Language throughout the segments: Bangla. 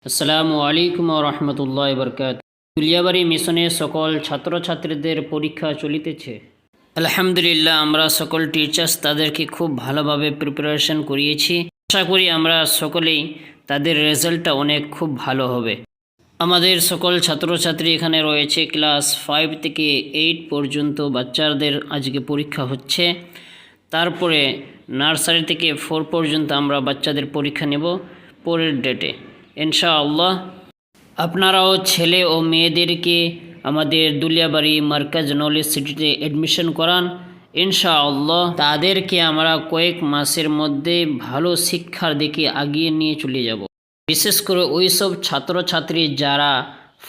আসসালামু আলাইকুম রহমতুল্লাহ বরকাত। দুলিয়াবাড়ি মিশনের সকল ছাত্রছাত্রীদের পরীক্ষা চলিতেছে। আলহামদুলিল্লাহ, আমরা সকল টিচার্স তাদেরকে খুব ভালোভাবে প্রিপারেশন করিয়েছি। আশা করি আমরা সকলেই তাদের রেজাল্টটা খুব ভালো হবে। আমাদের সকল ছাত্রছাত্রী এখানে রয়েছে। ক্লাস 5 থেকে 8 পর্যন্ত বাচ্চাদের আজকে পরীক্ষা হচ্ছে। তারপরে নার্সারি থেকে 4 পর্যন্ত আমরা বাচ্চাদের পরীক্ষা নেব পরের ডেটে ইনশাআল্লাহ। আপনারাও ছেলে ও মেয়েদেরকে আমাদের দুলিয়াবাড়ি মার্কাজ নলেজ সিটিতে অ্যাডমিশন করান ইনশাআল্লাহ। তাদেরকে আমরা কয়েক মাসের মধ্যে ভালো শিক্ষার দিকে এগিয়ে নিয়ে চলে যাব। বিশেষ করে ওই সব ছাত্রছাত্রী যারা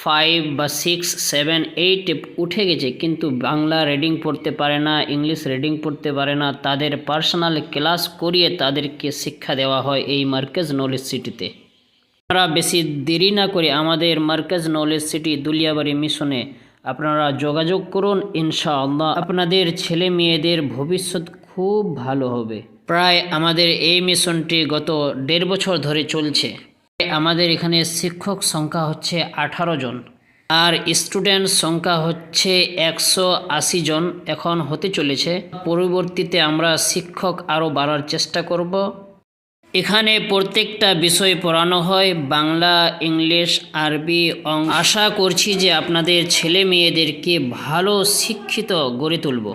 5 বা 6, 7, 8 উঠে গেছে কিন্তু বাংলা রিডিং পড়তে পারে না, ইংলিশ রিডিং পড়তে পারে না, তাদের পার্সোনাল ক্লাস করিয়ে তাদেরকে শিক্ষা দেওয়া হয় এই মার্কাজ নলেজ সিটিতে। আপনারা বেশি দেরি না করে আমাদের মার্কাজ নলেজ সিটি দুলিয়াবাড়ি মিশনে আপনারা যোগাযোগ করুন ইনশাআল্লাহ। আপনাদের ছেলে মেয়েদের ভবিষ্যৎ খুব ভালো হবে। প্রায় আমাদের এই মিশনটি গত 1.5 বছর ধরে চলছে। আমাদের এখানে শিক্ষক সংখ্যা হচ্ছে 18 জন আর স্টুডেন্ট সংখ্যা হচ্ছে 180 জন এখন হতে চলেছে। পরবর্তীতে আমরা শিক্ষক আরও বাড়ার চেষ্টা করব। এখানে প্রত্যেকটা বিষয় পড়ানো হয়, বাংলা, ইংলিশ, আরবি, অঙ্ক। আশা করছি যে আপনাদের ছেলে মেয়েদেরকে ভালো শিক্ষিত গড়ে তুলব।